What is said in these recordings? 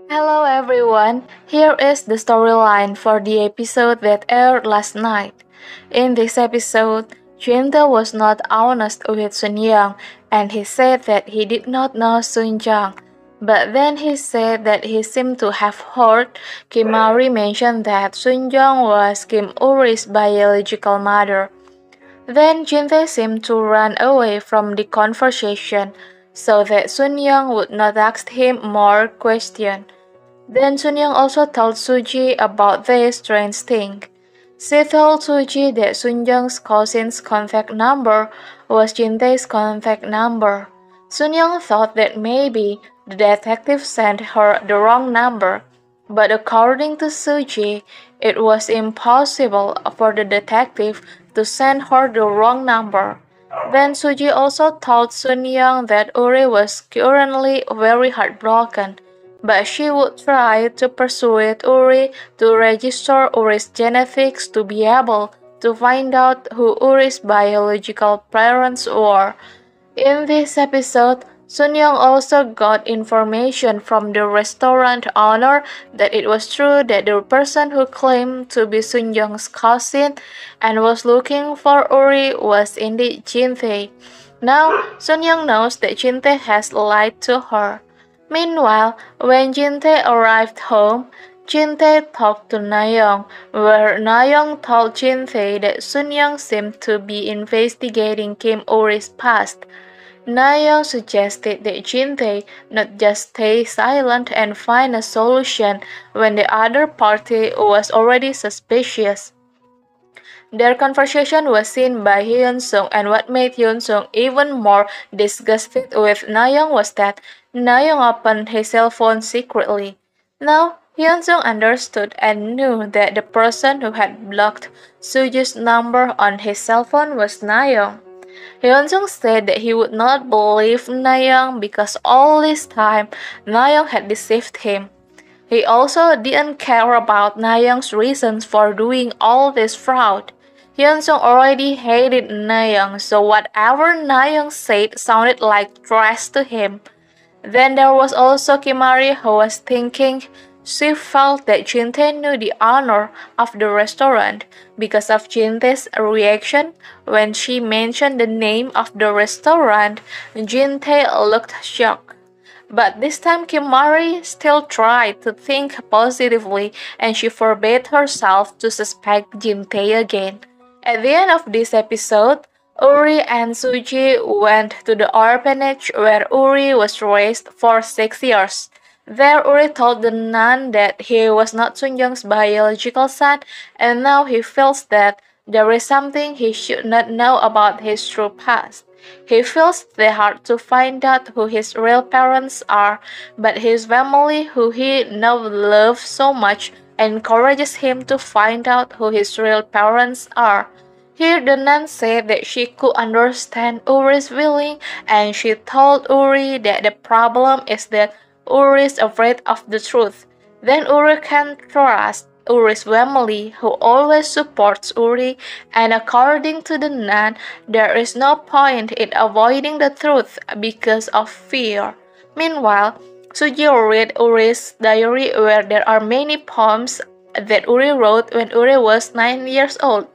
Hello everyone, here is the storyline for the episode that aired last night. In this episode, Junta was not honest with Sun Young and he said that he did not know Sun Jung. But then he said that he seemed to have heard Kimari mention that Sun Young was Kim Uri's biological mother. Then Jinte seemed to run away from the conversation so that Sun Young would not ask him more questions. Then Sun Young also told Suji about this strange thing. She told Suji that Sun Young's cousin's contact number was Jintae's contact number. Sun Young thought that maybe the detective sent her the wrong number, but according to Suji, it was impossible for the detective to send her the wrong number. Then Suji also told Sun Young that Uri was currently very heartbroken, but she would try to persuade Uri to register Uri's genetics to be able to find out who Uri's biological parents were. In this episode, Sun Young also got information from the restaurant owner that it was true that the person who claimed to be Sun Young's cousin and was looking for Uri was indeed Jinte. Now, Sun Young knows that Jinte has lied to her. Meanwhile, when Jinte arrived home, Jinte talked to Nayeong, where Nayeong told Jinte that Sun Young seemed to be investigating Kim Uri's past. Nayeong suggested that Jinte not just stay silent and find a solution when the other party was already suspicious. Their conversation was seen by Hyun-sung, and what made Hyun-sung even more disgusted with Nayeong was that Nayeong opened his cell phone secretly. Now, Hyun-sung understood and knew that the person who had blocked Suji's number on his cell phone was Nayeong. Hyun-sung said that he would not believe Nayeong because all this time Nayeong had deceived him. He also didn't care about Nayeong's reasons for doing all this fraud. Hyun-sung already hated Nayeong, so whatever Nayeong said sounded like trash to him. Then there was also Kimari, who was thinking she felt that Jinte knew the owner of the restaurant because of Jinte's reaction when she mentioned the name of the restaurant. Jinte looked shocked. But this time Kimari still tried to think positively and she forbade herself to suspect Jinte again. At the end of this episode, Uri and Suji went to the orphanage where Uri was raised for 6 years. There, Uri told the nun that he was not Sun Young's biological son, and now he feels that there is something he should not know about his true past. He feels the hard to find out who his real parents are, but his family, who he now loves so much, encourages him to find out who his real parents are. Here the nun said that she could understand Uri's feeling, and she told Uri that the problem is that Uri is afraid of the truth. Then Uri can trust Uri's family, who always supports Uri, and according to the nun, there is no point in avoiding the truth because of fear. Meanwhile, Suji read Uri's diary where there are many poems that Uri wrote when Uri was 9 years old.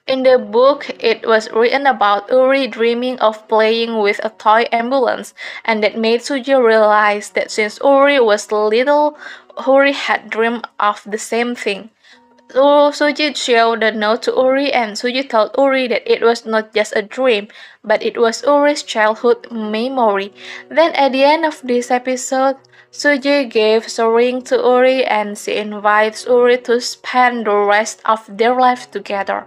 In the book, it was written about Uri dreaming of playing with a toy ambulance, and that made Suji realize that since Uri was little, Uri had dreamed of the same thing. So Suji showed the note to Uri, and Suji told Uri that it was not just a dream, but it was Uri's childhood memory. Then at the end of this episode, Suji gives a ring to Uri and she invites Uri to spend the rest of their life together.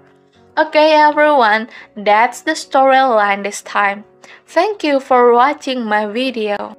Okay everyone, that's the storyline this time. Thank you for watching my video.